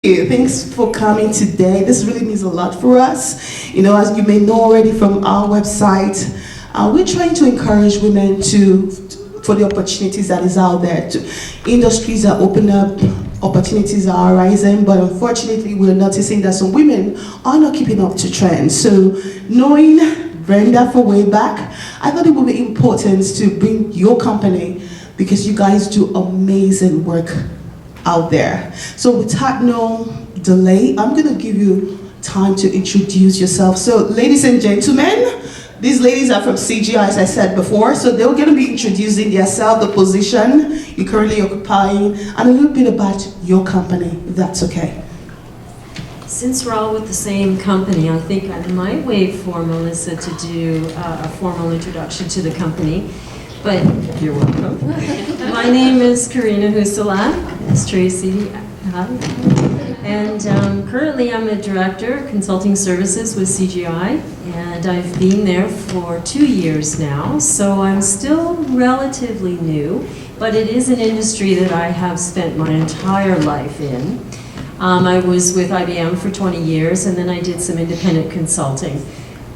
Thanks for coming today. This really means a lot for us. You know, as you may know already from our website, we're trying to encourage women for the opportunities that is out there. Industries are opening up, opportunities are arising, but unfortunately we're noticing that some women are not keeping up to trends. So knowing Brenda for way back, I thought it would be important to bring your company because you guys do amazing work out there. So without no delay, I'm going to give you time to introduce yourself. So ladies and gentlemen, these ladies are from CGI, as I said before, so they're going to be introducing themselves, the position you're currently occupying, and a little bit about your company, if that's okay. Since we're all with the same company, I think I might wait for Melissa to do a formal introduction to the company. But you're welcome. My name is Karina Husala, as Tracy. And currently I'm a director of consulting services with CGI, and I've been there for 2 years now, so I'm still relatively new, but it is an industry that I have spent my entire life in. I was with IBM for 20 years, and then I did some independent consulting.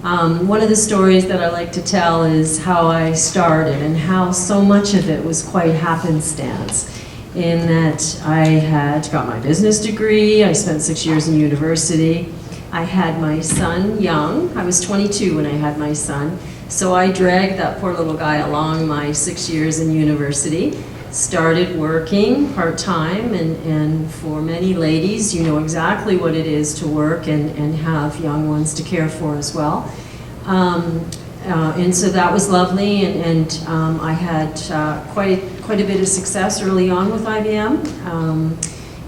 One of the stories that I like to tell is how I started and how so much of it was quite happenstance, in that I had got my business degree, I spent 6 years in university, I had my son young, I was 22 when I had my son, so I dragged that poor little guy along my 6 years in university, started working part-time, and for many ladies, you know exactly what it is to work and have young ones to care for as well. And so that was lovely, and I had quite a bit of success early on with IBM.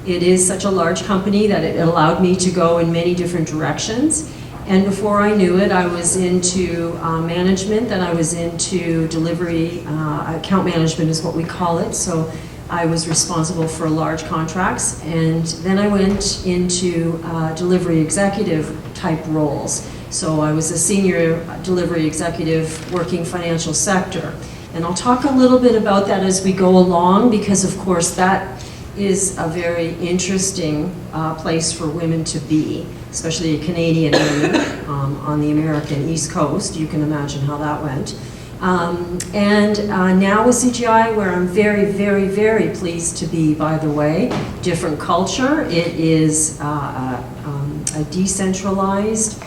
It is such a large company that it allowed me to go in many different directions. And before I knew it, I was into management, then I was into delivery, account management is what we call it. So I was responsible for large contracts, and then I went into delivery executive type roles. So I was a senior delivery executive working financial sector. And I'll talk a little bit about that as we go along, because of course that is a very interesting place for women to be, especially Canadian women on the American East Coast. You can imagine how that went. Now with CGI, where I'm very, very, very pleased to be, by the way, different culture. It is a decentralized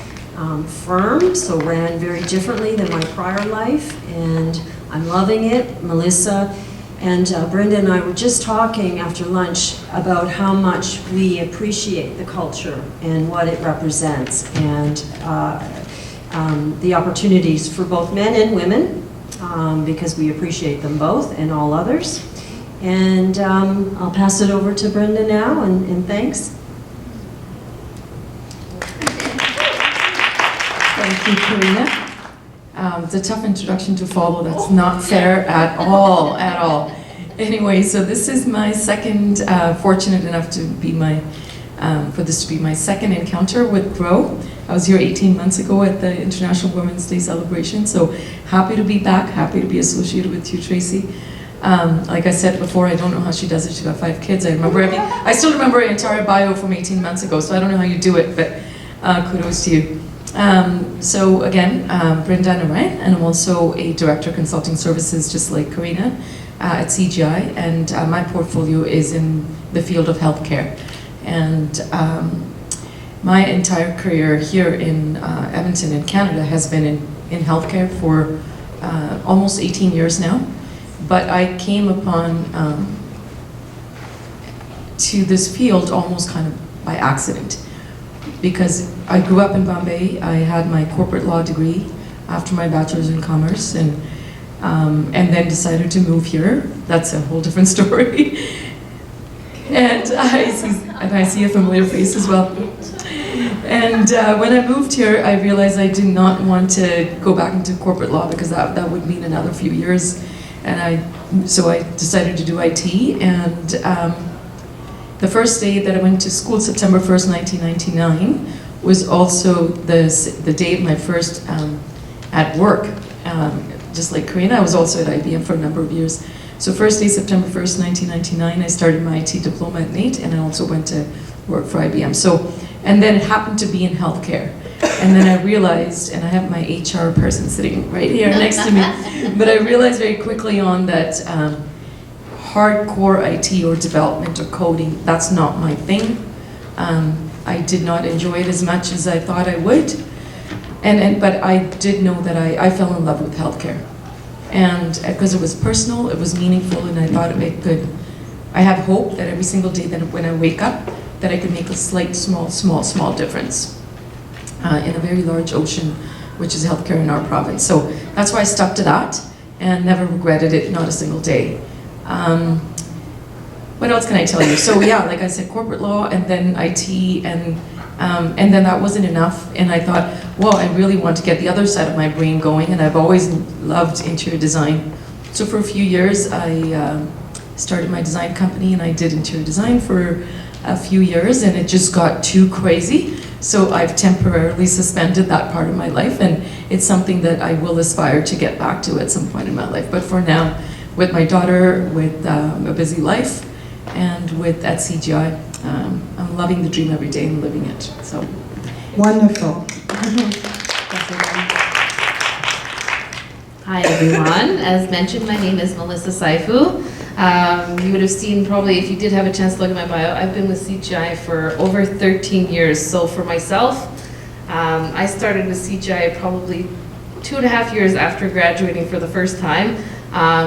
firm, so ran very differently than my prior life, and I'm loving it. Melissa and Brenda and I were just talking after lunch about how much we appreciate the culture and what it represents, and the opportunities for both men and women, because we appreciate them both and all others. And I'll pass it over to Brenda now, and thanks. Thank you, Karina. It's a tough introduction to follow. That's not fair at all, at all. Anyway, so this is my second, fortunate enough to be for this to be my second encounter with GROW. I was here 18 months ago at the International Women's Day celebration, so happy to be back, happy to be associated with you, Tracy. Like I said before, I don't know how she does it. She's got 5 kids. I still remember her entire bio from 18 months ago, so I don't know how you do it, but kudos to you. So again, Brenda Narayan, and I'm also a director of consulting services, just like Karina, at CGI, and my portfolio is in the field of healthcare. And my entire career here in Edmonton in Canada has been in healthcare for almost 18 years now. But I came upon to this field almost kind of by accident, because I grew up in Bombay. I had my corporate law degree after my bachelor's in commerce, and then decided to move here. That's a whole different story. And I see a familiar face as well. And when I moved here, I realized I did not want to go back into corporate law, because that would mean another few years. And so I decided to do IT, and the first day that I went to school, September 1st, 1999, was also the day of my first at work. Just like Karina, I was also at IBM for a number of years. So first day, September 1st, 1999, I started my IT diploma at NAIT, and I also went to work for IBM. So, and then it happened to be in healthcare. And then I realized, and I have my HR person sitting right here next to me, but I realized very quickly on that hardcore IT or development or coding, that's not my thing. I did not enjoy it as much as I thought I would. But I did know that I fell in love with healthcare. And because it was personal, it was meaningful, and I thought it could, I have hope that every single day that when I wake up, that I can make a slight, small difference in a very large ocean, which is healthcare in our province. So that's why I stuck to that and never regretted it, not a single day. What else can I tell you? So yeah, like I said, corporate law and then IT, and then that wasn't enough. And I thought, well, I really want to get the other side of my brain going, and I've always loved interior design. So for a few years, I started my design company, and I did interior design for a few years, and it just got too crazy. So I've temporarily suspended that part of my life, and it's something that I will aspire to get back to at some point in my life. But for now, with my daughter, with a busy life, and with at CGI, I'm loving the dream every day and living it. So Wonderful. Hi everyone. As mentioned, my name is Melissa Saifu. You would have seen probably, if you did have a chance to look at my bio, I've been with CGI for over 13 years. So for myself, I started with CGI probably 2.5 years after graduating for the first time.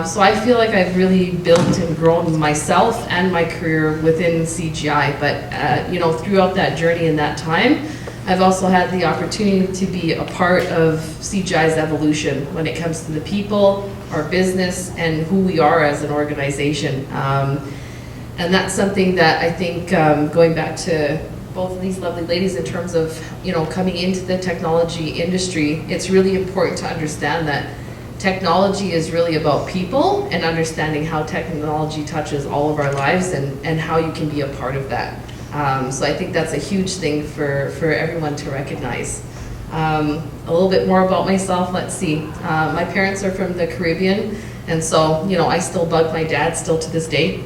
So I feel like I've really built and grown myself and my career within CGI. But you know, throughout that journey and that time, I've also had the opportunity to be a part of CGI's evolution when it comes to the people, our business, and who we are as an organization. And that's something that I think, going back to both of these lovely ladies in terms of, you know, coming into the technology industry, it's really important to understand that technology is really about people and understanding how technology touches all of our lives and how you can be a part of that. So I think that's a huge thing for everyone to recognize. A little bit more about myself, let's see. My parents are from the Caribbean, and so, you know, I still bug my dad still to this day.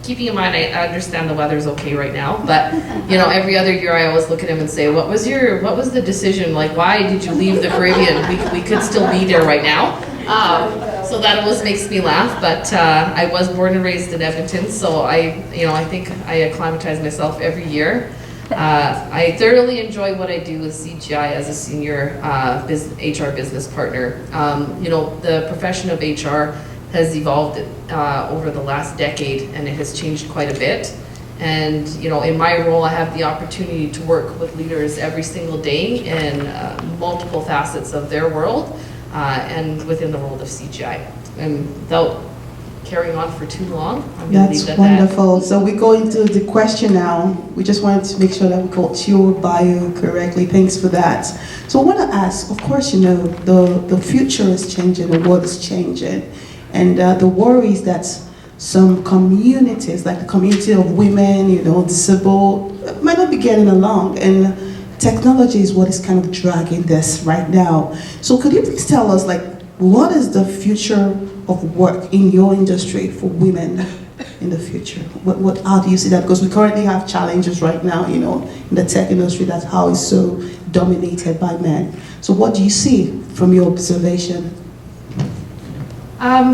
Keeping in mind, I understand the weather's okay right now, but, you know, every other year I always look at him and say, what was the decision? Like, why did you leave the Caribbean? We could still be there right now. So that always makes me laugh, but I was born and raised in Edmonton, so I think I acclimatize myself every year. I thoroughly enjoy what I do with CGI as a senior HR business partner. You know, the profession of HR has evolved over the last decade, and it has changed quite a bit. And, you know, in my role, I have the opportunity to work with leaders every single day in multiple facets of their world. And within the world of CGI. And without carrying on for too long, I'm going to leave it at that. That's wonderful. So we go into the question now. We just wanted to make sure that we got your bio correctly. Thanks for that. So I want to ask, of course, you know, the future is changing, the world is changing. And the worries that some communities, like the community of women, you know, disabled, might not be getting along. And technology is what is kind of dragging this right now. So could you please tell us, like, what is the future of work in your industry for women in the future? How do you see that? Because we currently have challenges right now, you know, in the tech industry, that's how it's so dominated by men. So what do you see from your observation?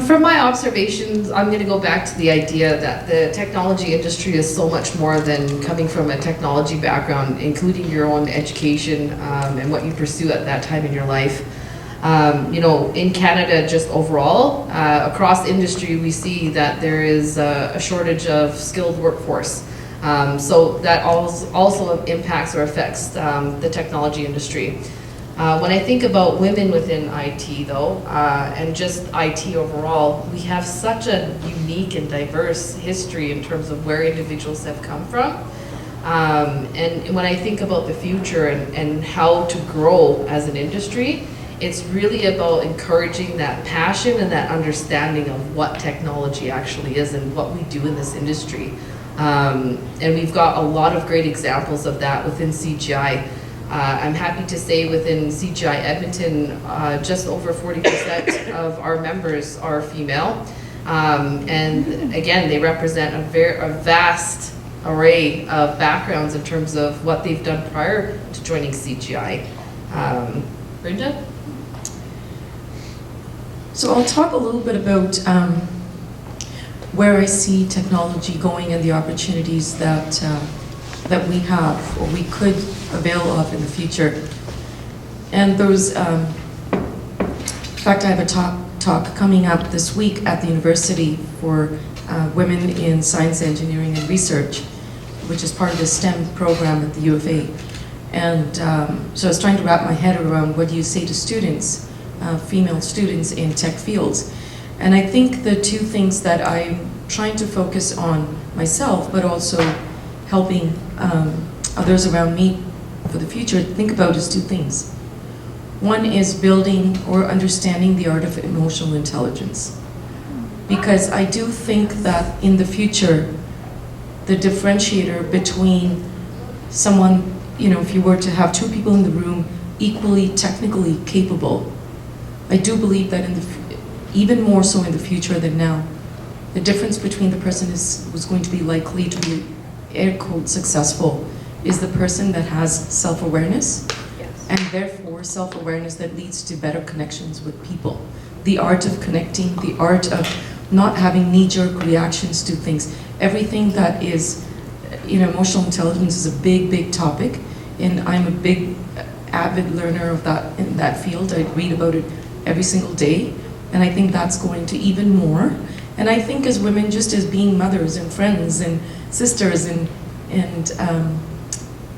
From my observations, I'm going to go back to the idea that the technology industry is so much more than coming from a technology background, including your own education and what you pursue at that time in your life. You know, in Canada, just overall, across industry, we see that there is a shortage of skilled workforce. So that also impacts or affects the technology industry. When I think about women within IT, though, and just IT overall, we have such a unique and diverse history in terms of where individuals have come from. And when I think about the future and how to grow as an industry, it's really about encouraging that passion and that understanding of what technology actually is and what we do in this industry. And we've got a lot of great examples of that within CGI. I'm happy to say within CGI Edmonton, just over 40% of our members are female. And again, they represent a vast array of backgrounds in terms of what they've done prior to joining CGI. Brenda? So I'll talk a little bit about where I see technology going and the opportunities that that we have or we could avail of in the future. And those, in fact, I have a talk coming up this week at the university for women in science, engineering, and research, which is part of the STEM program at the U of A. And so I was trying to wrap my head around what do you say to students, female students in tech fields. And I think the two things that I'm trying to focus on myself, but also helping others around me for the future think about is two things. One is building or understanding the art of emotional intelligence. Because I do think that in the future, the differentiator between someone, you know, if you were to have two people in the room equally technically capable, I do believe that even more so in the future than now, the difference between the person who's going to be likely to be air quote successful is the person that has self-awareness, and therefore self-awareness that leads to better connections with people. The art of connecting, the art of not having knee-jerk reactions to things. Everything that is, you know, emotional intelligence is a big, big topic, and I'm a big avid learner of that in that field. I read about it every single day, and I think that's going to even more. And I think as women, just as being mothers and friends and sisters and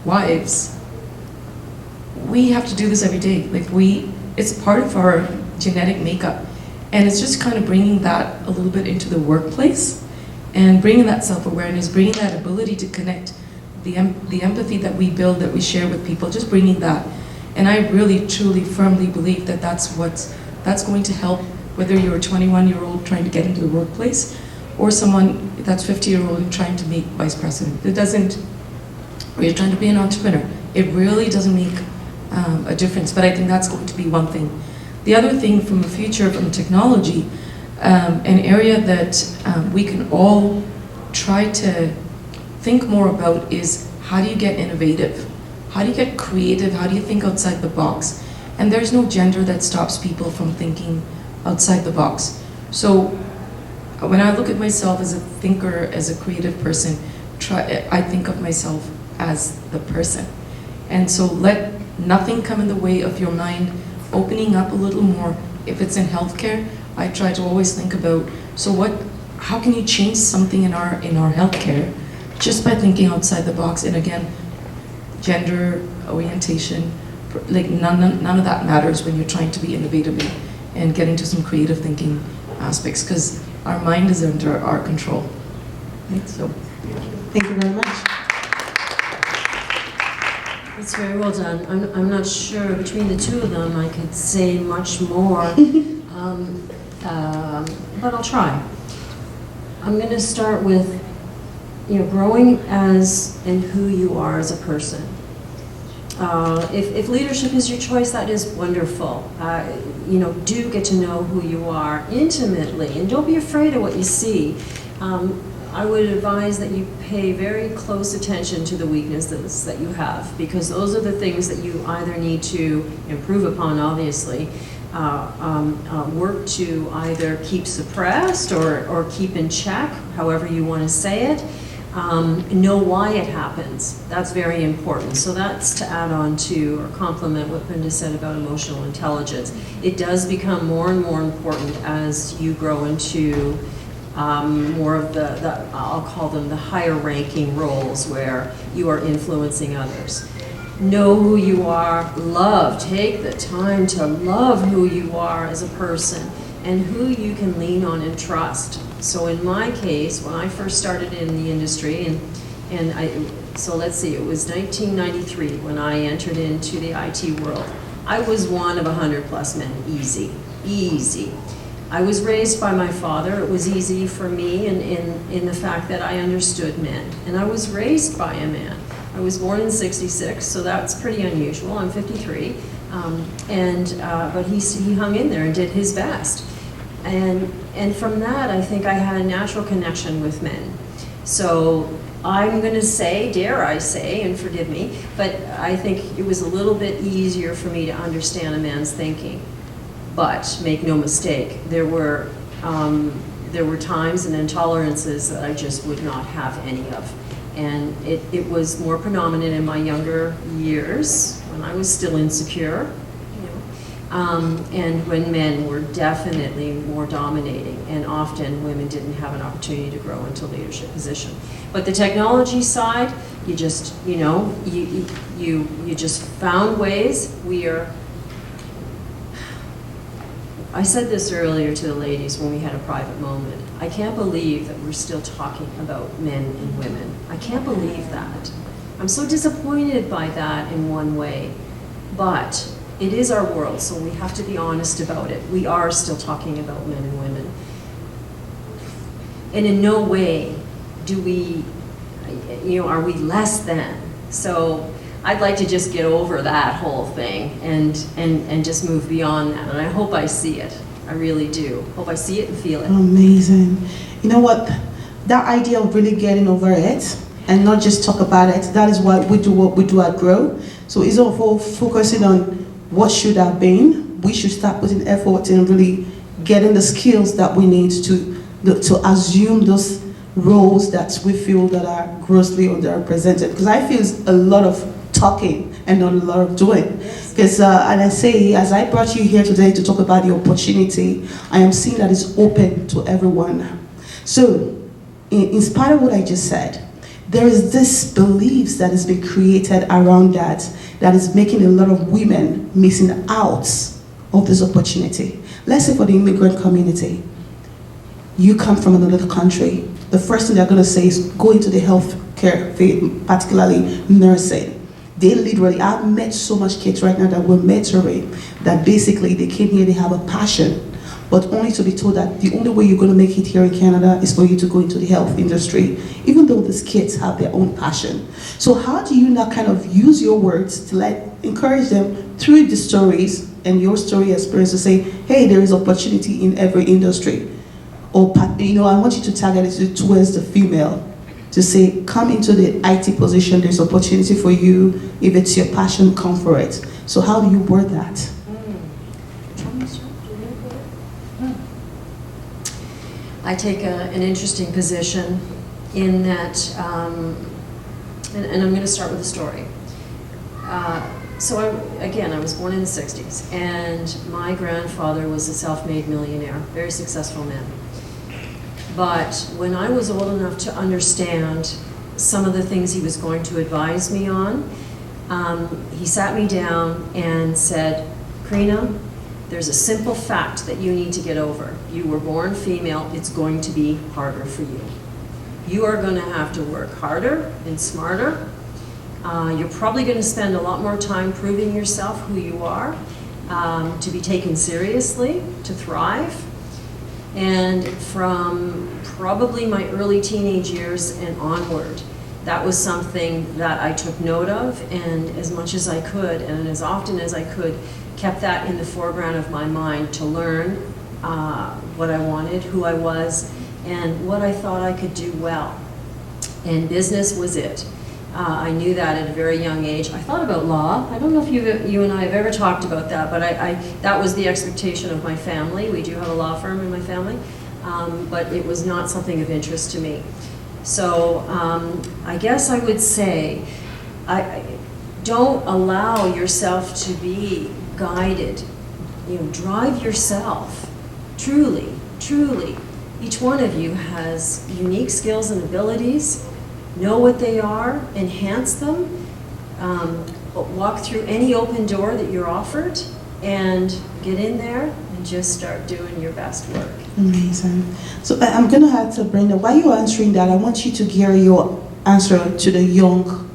wives, we have to do this every day. Like it's part of our genetic makeup. And it's just kind of bringing that a little bit into the workplace and bringing that self-awareness, bringing that ability to connect, the empathy that we build, that we share with people, just bringing that. And I really, truly, firmly believe that that's going to help, whether you're a 21-year-old trying to get into the workplace or someone that's 50-year-old and trying to make vice president. Or you're trying to be an entrepreneur. It really doesn't make a difference, but I think that's going to be one thing. The other thing from the future, from technology, an area that we can all try to think more about is how do you get innovative? How do you get creative? How do you think outside the box? And there's no gender that stops people from thinking outside the box. So when I look at myself as a thinker, as a creative person, I think of myself as the person. And so let nothing come in the way of your mind opening up a little more. If it's in healthcare, I try to always think about, how can you change something in our healthcare just by thinking outside the box? And again, gender, orientation, like none of that matters when you're trying to be innovative and get into some creative thinking aspects, because our mind is under our control. Right? So, Thank you very much. It's very well done. I'm not sure, between the two of them, I could say much more, but I'll try. I'm going to start with, growing as and who you are as a person. If leadership is your choice, that is wonderful. Do get to know who you are intimately, and don't be afraid of what you see. I would advise that you pay very close attention to the weaknesses that you have, because those are the things that you either need to improve upon, obviously, work to either keep suppressed or keep in check, however you want to say it. Know why it happens. That's very important. So that's to add on to or complement what Brenda said about emotional intelligence. It does become more and more important as you grow into more of the I'll call them the higher ranking roles where you are influencing others. Know who you are, take the time to love who you are as a person and who you can lean on and trust. So in my case, when I first started in the industry, so let's see, it was 1993 when I entered into the IT world. I was one of 100 plus men, easy. I was raised by my father. It was easy for me in the fact that I understood men. And I was raised by a man. I was born in '66, so that's pretty unusual. I'm 53. But he hung in there and did his best. And from that, I think I had a natural connection with men. So I'm going to say, dare I say, and forgive me, but I think it was a little bit easier for me to understand a man's thinking. But make no mistake, there were times and intolerances that I just would not have any of. And it was more predominant in my younger years, when I was still insecure, and when men were definitely more dominating, and often women didn't have an opportunity to grow into leadership position. But the technology side, you just, you just found ways. I said this earlier to the ladies when we had a private moment. I can't believe that we're still talking about men and women. I can't believe that. I'm so disappointed by that in one way, but it is our world, so we have to be honest about it. We are still talking about men and women. And in no way do we, are we less than? So I'd like to just get over that whole thing and just move beyond that. And I hope I see it. I really do. Hope I see it and feel it. Amazing. You know what? That idea of really getting over it and not just talk about it, that is what we do at Grow. So it's all focusing on what should have been. We should start putting effort in really getting the skills that we need to assume those roles that we feel that are grossly underrepresented. Because I feel it's a lot of talking and not a lot of doing. Because, and I say, as I brought you here today to talk about the opportunity, I am seeing that it's open to everyone. So, in spite of what I just said, there is this beliefs that has been created around that is making a lot of women missing out of this opportunity. Let's say for the immigrant community, you come from another country, the first thing they're going to say is go into the healthcare field, particularly nursing. They literally, I've met so much kids right now that we're mentoring that basically they came here, they have a passion, but only to be told that the only way you're going to make it here in Canada is for you to go into the health industry, even though these kids have their own passion. So how do you now kind of use your words to encourage them through the stories and your story experience to say, hey, there is opportunity in every industry? Or, I want you to target it towards the female, to say, come into the IT position, there's opportunity for you. If it's your passion, come for it. So how do you word that? I take an interesting position in that, and I'm going to start with a story. So I was born in the 60s, and my grandfather was a self-made millionaire, very successful man. But when I was old enough to understand some of the things he was going to advise me on, he sat me down and said, Karina, there's a simple fact that you need to get over. You were born female, it's going to be harder for you. You are going to have to work harder and smarter. You're probably going to spend a lot more time proving yourself who you are, to be taken seriously, to thrive. And from probably my early teenage years and onward, that was something that I took note of, and as much as I could, and as often as I could, kept that in the foreground of my mind to learn what I wanted, who I was, and what I thought I could do well. And business was it. I knew that at a very young age. I thought about law. I don't know if you and I have ever talked about that, but that was the expectation of my family. We do have a law firm in my family, but it was not something of interest to me. So I guess I would say, don't allow yourself to be guided. Drive yourself. Truly, truly. Each one of you has unique skills and abilities. Know what they are, enhance them, walk through any open door that you're offered, and get in there and just start doing your best work. Amazing. So I'm going to have to, Brenda, while you're answering that, I want you to gear your answer to the young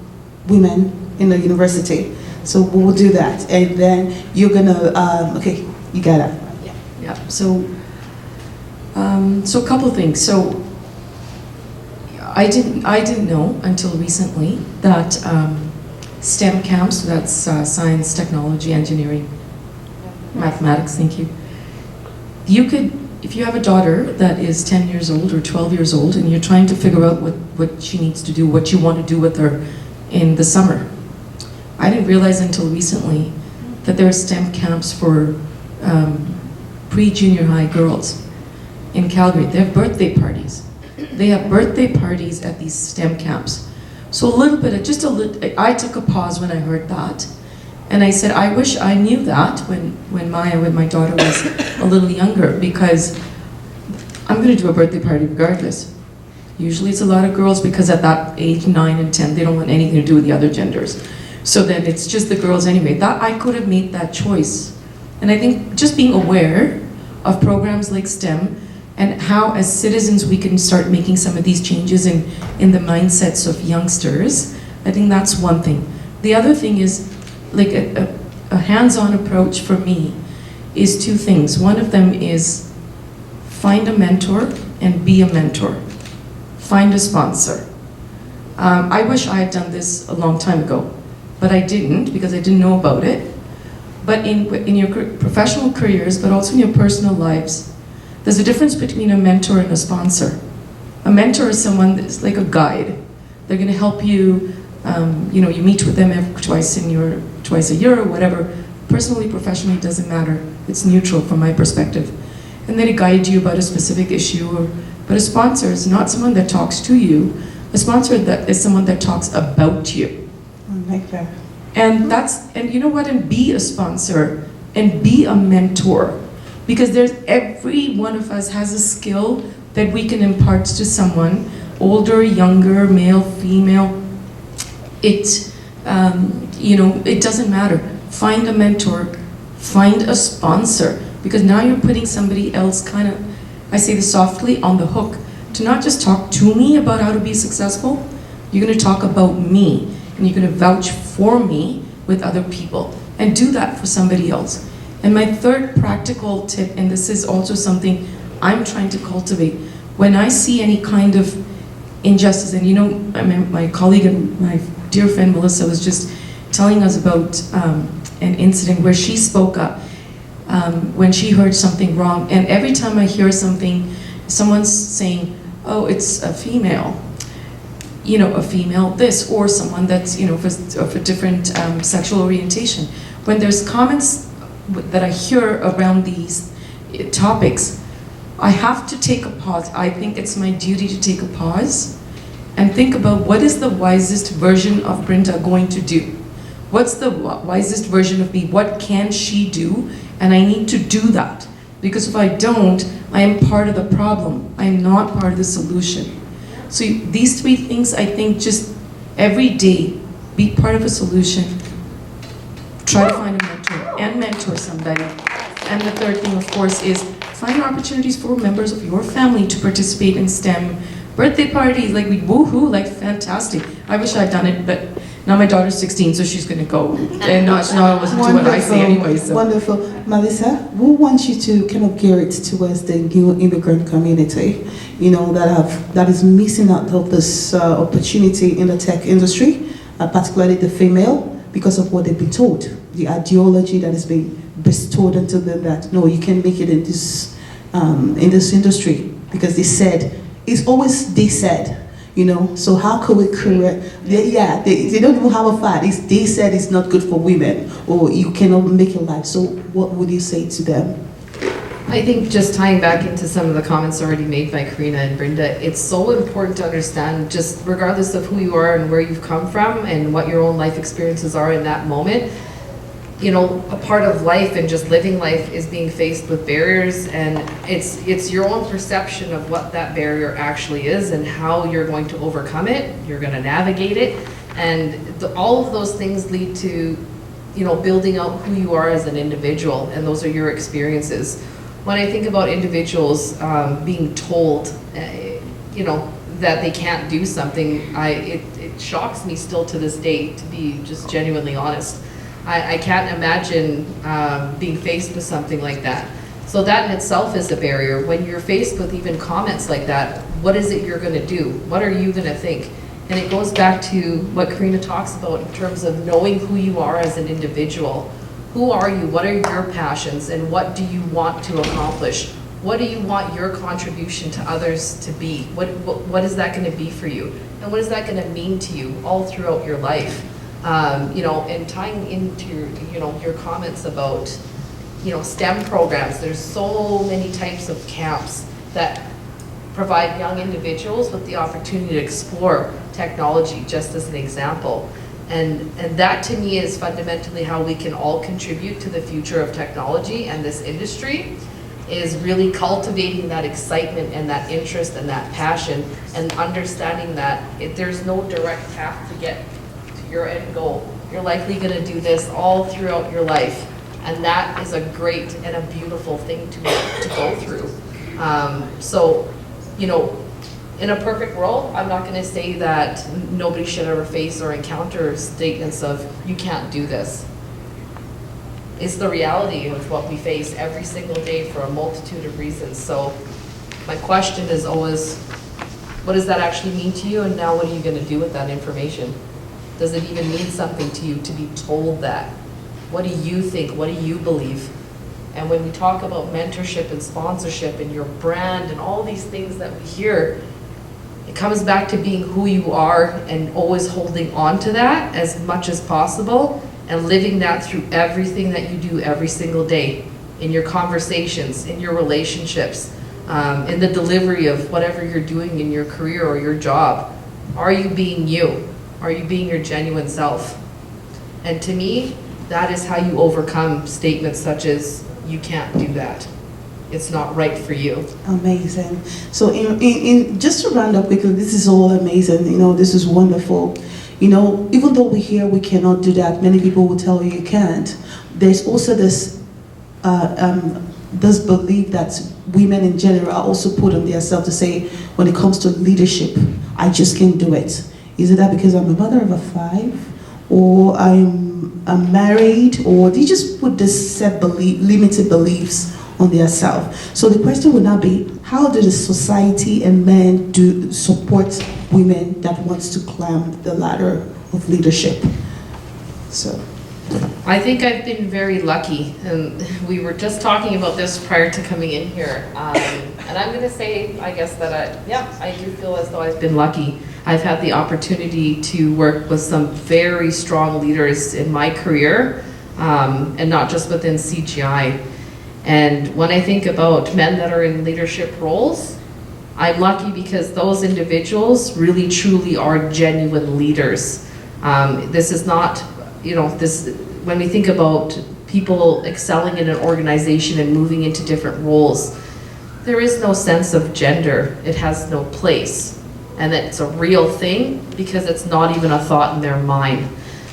women in the university. So we'll do that. And then you're going to, okay, you got it. Yeah. So a couple of things. So I didn't know until recently that STEM camps, so that's science, technology, engineering, mathematics, thank you. You could if you have a daughter that is 10 years old or 12 years old and you're trying to figure out what she needs to do, what you want to do with her in the summer, I didn't realize until recently that there are STEM camps for pre-junior high girls in Calgary. They have birthday parties. They have birthday parties at these STEM camps. So a little bit of, I took a pause when I heard that. And I said, I wish I knew that when my daughter was a little younger, because I'm going to do a birthday party regardless. Usually it's a lot of girls because at that age, 9 and 10, they don't want anything to do with the other genders. So then it's just the girls anyway. That I could have made that choice. And I think just being aware of programs like STEM and how as citizens we can start making some of these changes in the mindsets of youngsters, I think that's one thing. The other thing is, like a hands-on approach for me is two things. One of them is find a mentor and be a mentor. Find a sponsor. I wish I had done this a long time ago, but I didn't because I didn't know about it. But in your professional careers, but also in your personal lives, there's a difference between a mentor and a sponsor. A mentor is someone that's like a guide. They're going to help you. You meet with them twice a year or whatever. Personally, professionally, it doesn't matter. It's neutral from my perspective. And they guide you about a specific issue. But a sponsor is not someone that talks to you. A sponsor is someone that talks about you. I like that. And you know what? And be a sponsor and be a mentor, because every one of us has a skill that we can impart to someone, older, younger, male, female. It doesn't matter. Find a mentor, find a sponsor, because now you're putting somebody else I say this softly, on the hook to not just talk to me about how to be successful. You're going to talk about me, and you're going to vouch for me with other people, and do that for somebody else. And my third practical tip, and this is also something I'm trying to cultivate, when I see any kind of injustice, and my colleague and my dear friend Melissa was just telling us about an incident where she spoke up when she heard something wrong. And every time I hear something, someone's saying, oh, it's a female, a female this, or someone that's, of a different sexual orientation. When there's comments that I hear around these topics, I have to take a pause. I think it's my duty to take a pause and think about what is the wisest version of Brenda going to do? What's the wisest version of me? What can she do? And I need to do that. Because if I don't, I am part of the problem. I am not part of the solution. So these three things, I think, just every day, be part of a solution. Try to find a mentor and mentor somebody. And the third thing, of course, is find opportunities for members of your family to participate in STEM. Birthday parties, like woohoo, like fantastic. I wish I'd done it, but now my daughter's 16, so she's gonna go. And not listen to what I say anyway. So. Wonderful. Melissa, we want you to kind of gear it towards the new immigrant community, that is missing out of this opportunity in the tech industry, particularly the female, because of what they've been told, the ideology that is being bestowed into them that, no, you can make it in this industry, because they said, it's always they said, so how can we correct, they don't even have a fight, they said it's not good for women, or you cannot make your life, so what would you say to them? I think just tying back into some of the comments already made by Karina and Brenda, it's so important to understand, just regardless of who you are and where you've come from and what your own life experiences are in that moment, a part of life and just living life is being faced with barriers, and it's your own perception of what that barrier actually is and how you're going to overcome it, you're going to navigate it, and all of those things lead to, building out who you are as an individual, and those are your experiences. When I think about individuals being told, that they can't do something, it shocks me still to this day, to be just genuinely honest. I can't imagine being faced with something like that. So that in itself is a barrier. When you're faced with even comments like that, what is it you're going to do? What are you going to think? And it goes back to what Karina talks about in terms of knowing who you are as an individual. Who are you? What are your passions? And what do you want to accomplish? what do you want your contribution to others to be? What is that going to be for you? And what is that going to mean to you all throughout your life? You know, and tying into, you know, your comments about, you know, STEM programs, there's so many types of camps that provide young individuals with the opportunity to explore technology, just as an example. And that to me is fundamentally how we can all contribute to the future of technology and this industry, is really cultivating that excitement and that interest and that passion, and understanding that there's no direct path to get to your end goal. You're likely going to do this all throughout your life, and that is a great and a beautiful thing to go through. So, you know, in a perfect world, I'm not going to say that nobody should ever face or encounter statements of, you can't do this. It's the reality of what we face every single day for a multitude of reasons. So my question is always, what does that actually mean to you? And now what are you going to do with that information? Does it even mean something to you to be told that? What do you think? What do you believe? And when we talk about mentorship and sponsorship and your brand and all these things that we hear, it comes back to being who you are and always holding on to that as much as possible, and living that through everything that you do every single day, in your conversations, in your relationships, in the delivery of whatever you're doing in your career or your job. Are you being you? Are you being your genuine self? And to me, that is how you overcome statements such as, you can't do that. It's not right for you. Amazing. So in just to round up quickly, this is all amazing. You know, this is wonderful. You know, even though we hear we cannot do that, many people will tell you you can't. There's also this belief that women in general are also put on themselves to say, when it comes to leadership, I just can't do it. Is it that because I'm a mother of a 5, or I'm married, or they just put this set limited beliefs on themselves? So the question would now be, how do the society and men support women that wants to climb the ladder of leadership? So I think I've been very lucky, and we were just talking about this prior to coming in here. And I'm going to say, I guess that I do feel as though I've been lucky. I've had the opportunity to work with some very strong leaders in my career, and not just within CGI. And when I think about men that are in leadership roles, I'm lucky because those individuals really truly are genuine leaders. This is not, you know, when we think about people excelling in an organization and moving into different roles, there is no sense of gender. It has no place. And it's a real thing because it's not even a thought in their mind.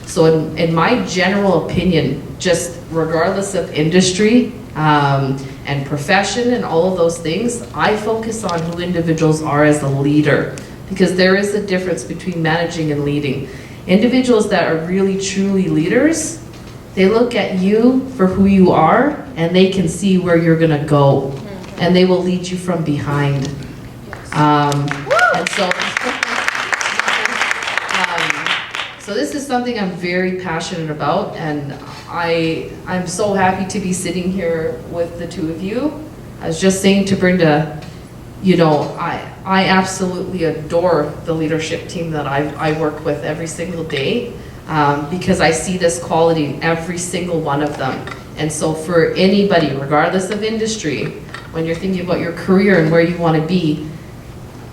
So in my general opinion, just regardless of industry, and profession and all of those things, I focus on who individuals are as a leader, because there is a difference between managing and leading. Individuals that are really truly leaders, they look at you for who you are, and they can see where you're gonna go, and they will lead you from behind. And so this is something I'm very passionate about, and I'm so happy to be sitting here with the two of you. I was just saying to Brenda, you know, I absolutely adore the leadership team that I work with every single day, because I see this quality in every single one of them. And so for anybody, regardless of industry, when you're thinking about your career and where you want to be,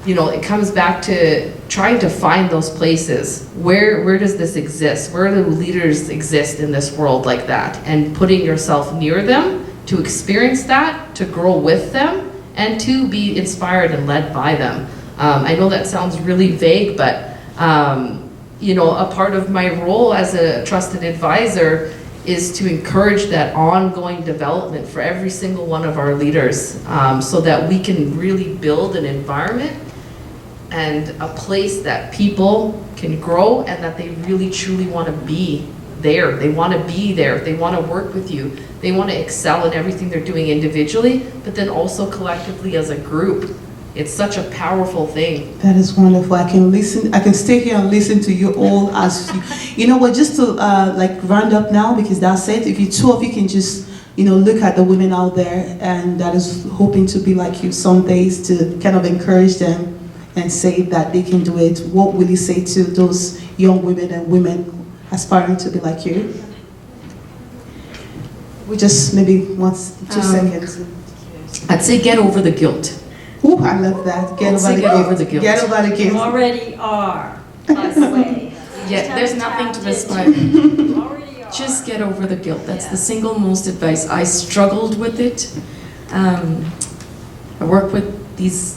you know, it comes back to trying to find those places. Where does this exist? Where do leaders exist in this world like that? And putting yourself near them to experience that, to grow with them, and to be inspired and led by them. I know that sounds really vague, but you know, a part of my role as a trusted advisor is to encourage that ongoing development for every single one of our leaders, so that we can really build an environment and a place that people can grow and that they really truly want to be there. They want to be there. They want to work with you. They want to excel in everything they're doing individually, but then also collectively as a group. It's such a powerful thing. that is wonderful. I can stay here and listen to you all as you know what, just to like round up now, because that's it. If you two of you can just look at the women out there and that is hoping to be like you some days, to kind of encourage them and say that they can do it, what will you say to those young women and women aspiring to be like you? We just maybe 2 seconds. I'd say get over the guilt. Ooh, I love that. Get over the guilt. Get over the You guilt. already are, by the way. Yeah, there's nothing to respite. You already are. Just get over the guilt. That's the single most advice. I struggled with it. I work with these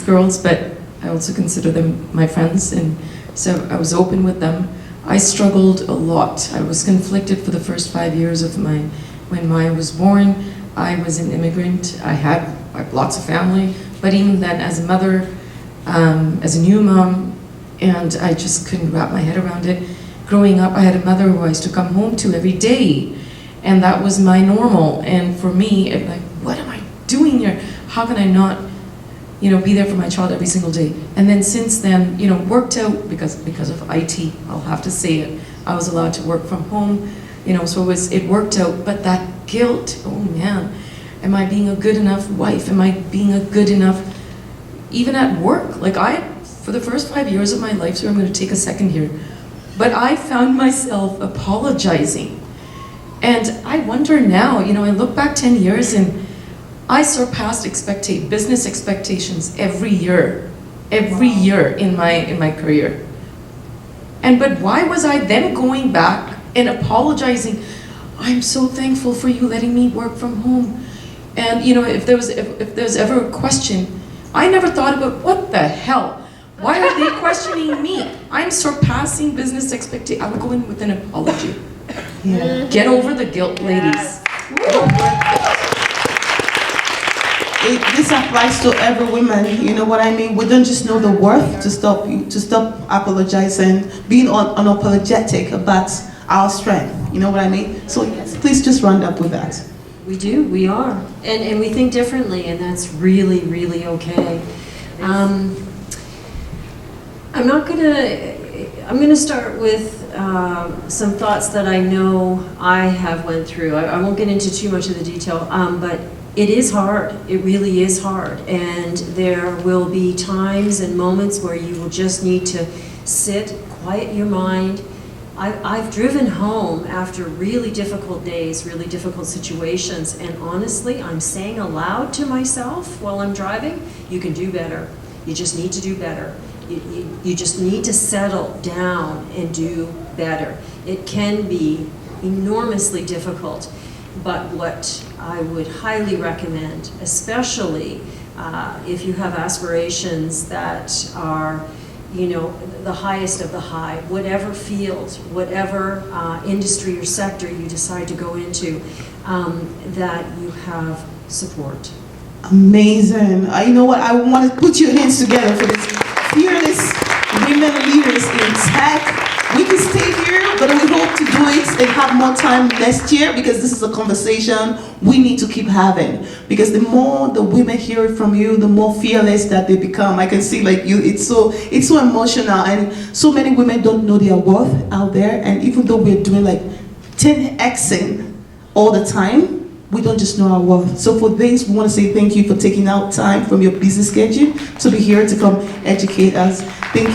girls, but I also consider them my friends, and so I was open with them. I struggled a lot. I was conflicted for the first 5 years of when Maya was born. I was an immigrant. I had lots of family, but even then, as a mother, as a new mom, and I just couldn't wrap my head around it. Growing up, I had a mother who I used to come home to every day, and that was my normal. And for me, it, like, what am I doing here? How can I not, be there for my child every single day? And then since then, worked out because of IT. I'll have to say it. I was allowed to work from home, so it worked out. But that guilt, oh man, am I being a good enough wife? Am I being a good enough, even at work? Like for the first 5 years of my life, so I'm going to take a second here, but I found myself apologizing. And I wonder now, I look back 10 years and I surpassed business expectations every year in my career. But why was I then going back and apologizing? I'm so thankful for you letting me work from home. And if there's ever a question, I never thought about, what the hell? Why are they questioning me? I'm surpassing business expectations. I would go in with an apology. Yeah. Get over the guilt, ladies. This applies to every woman, you know what I mean? We don't just know the worth to stop apologizing, being unapologetic about our strength, you know what I mean? So yes, please just round up with that. We do, we are. And we think differently, and that's really, really okay. I'm gonna start with some thoughts that I know I have went through. I won't get into too much of the detail, but it is hard. It really is hard. And there will be times and moments where you will just need to sit, quiet your mind. I've driven home after really difficult days, really difficult situations, and honestly, I'm saying aloud to myself while I'm driving, you can do better. You just need to do better. You just need to settle down and do better. It can be enormously difficult, but what I would highly recommend, especially if you have aspirations that are, the highest of the high, whatever field, whatever industry or sector you decide to go into, that you have support. Amazing. You know what? I want to put your hands together for this fearless women leaders in tech. We can stay here, but we hope to do it and have more time next year, because this is a conversation we need to keep having. Because the more the women hear it from you, the more fearless that they become. I can see it's so emotional, and so many women don't know their worth out there. And even though we're doing 10xing all the time, we don't just know our worth. So for this, we want to say thank you for taking out time from your busy schedule to be here to come educate us. Thank you.